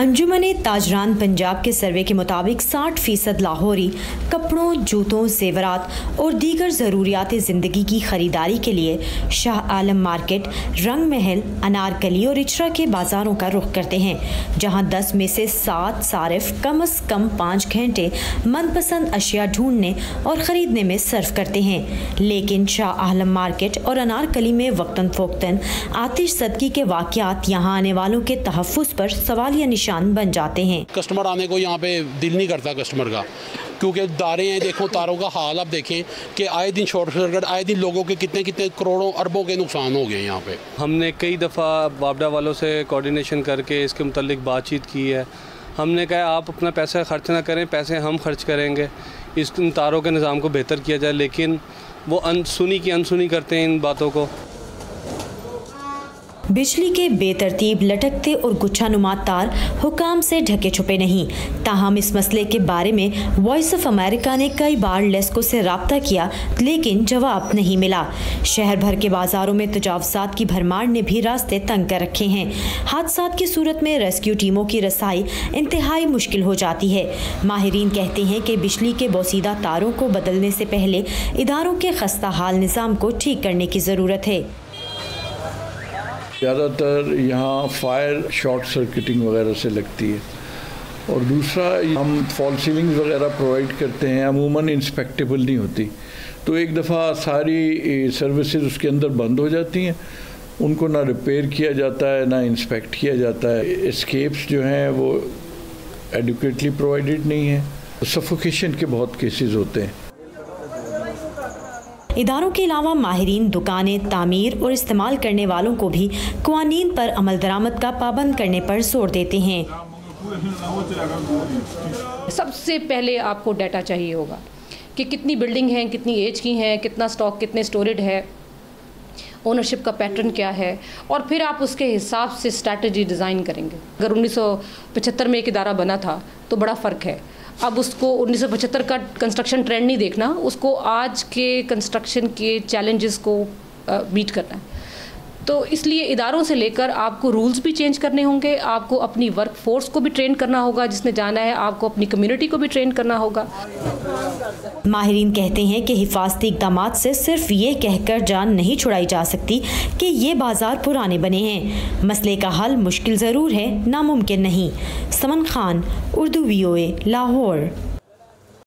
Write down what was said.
अंजुमन ताजरान पंजाब के सर्वे के मुताबिक 60% लाहौरी कपड़ों, जूतों, जेवरात और दीगर ज़रूरियात ज़िंदगी की ख़रीदारी के लिए शाह आलम मार्केट, रंग महल, अनारकली और इचरा के बाज़ारों का रुख करते हैं, जहां 10 में से 7 सारिफ कम से कम 5 घंटे मनपसंद अशिया ढूंढने और ख़रीदने में सर्फ करते हैं। लेकिन शाह आलम मार्केट और अनारकली में वक्तन फ़ोक्तन आतिश ज़दगी के वाक़यात यहाँ आने वालों के तहफ़्फ़ुज़ पर सवालिया निशान बन जाते हैं। कस्टमर आने को यहाँ पे दिल नहीं करता कस्टमर का, क्योंकि तारे हैं, देखो तारों का हाल आप देखें कि आए दिन शॉर्ट सर्किट, आए दिन लोगों के कितने कितने करोड़ों अरबों के नुकसान हो गए यहाँ पे। हमने कई दफ़ा वापडा वालों से कोऑर्डिनेशन करके इसके मुतालिक बातचीत की है। हमने कहा आप अपना पैसा खर्च ना करें, पैसे हम खर्च करेंगे, इस तारों के निज़ाम को बेहतर किया जाए, लेकिन वो अनसुनी करते हैं इन बातों को। बिजली के बेतरतीब लटकते और गुच्छानुमा तार हुकाम से ढके छुपे नहीं। ताहम इस मसले के बारे में वॉइस ऑफ अमेरिका ने कई बार लेस्को से रब्ता किया, लेकिन जवाब नहीं मिला। शहर भर के बाज़ारों में तजावज़ात की भरमार ने भी रास्ते तंग कर रखे हैं। हादसात की सूरत में रेस्क्यू टीमों की रसाई इंतहाई मुश्किल हो जाती है। माहिरीन कहते हैं कि बिजली के बोसीदा तारों को बदलने से पहले इदारों के खस्ता हाल निज़ाम को ठीक करने की ज़रूरत है। ज़्यादातर यहाँ फायर शॉर्ट सर्किटिंग वगैरह से लगती है, और दूसरा हम फॉल सीलिंग वगैरह प्रोवाइड करते हैं, अमूमन इंस्पेक्टेबल नहीं होती, तो एक दफ़ा सारी सर्विसेज उसके अंदर बंद हो जाती हैं, उनको ना रिपेयर किया जाता है ना इंस्पेक्ट किया जाता है। एस्केप्स जो हैं वो एडुकेटली प्रोवाइडेड नहीं है, सफोकेशन के बहुत केसेस होते हैं। इदारों के अलावा माहिरीन दुकानें, तामीर और इस्तेमाल करने वालों को भी क़वानीन पर अमल दरामद का पाबंद करने पर जोर देते हैं। सबसे पहले आपको डाटा चाहिए होगा कि कितनी बिल्डिंग हैं, कितनी एज की हैं, कितना स्टॉक, कितने स्टोरेज है, ओनरशिप का पैटर्न क्या है, और फिर आप उसके हिसाब से स्ट्रैटेजी डिज़ाइन करेंगे। अगर 1975 में एक इदारा बना था तो बड़ा फ़र्क है। अब उसको 1975 का कंस्ट्रक्शन ट्रेंड नहीं देखना, उसको आज के कंस्ट्रक्शन के चैलेंजेस को मीट करना है। तो इसलिए इदारों से लेकर आपको रूल्स भी चेंज करने होंगे, आपको अपनी वर्क फोर्स को भी ट्रेन करना होगा जिसने जाना है, आपको अपनी कम्युनिटी को भी ट्रेन करना होगा। माहिरीन कहते हैं कि हिफाजती इक़दामात से सिर्फ ये कहकर जान नहीं छुड़ाई जा सकती कि ये बाजार पुराने बने हैं। मसले का हल मुश्किल ज़रूर है, नामुमकिन नहीं। समन खान, उर्दू VOA, लाहौर।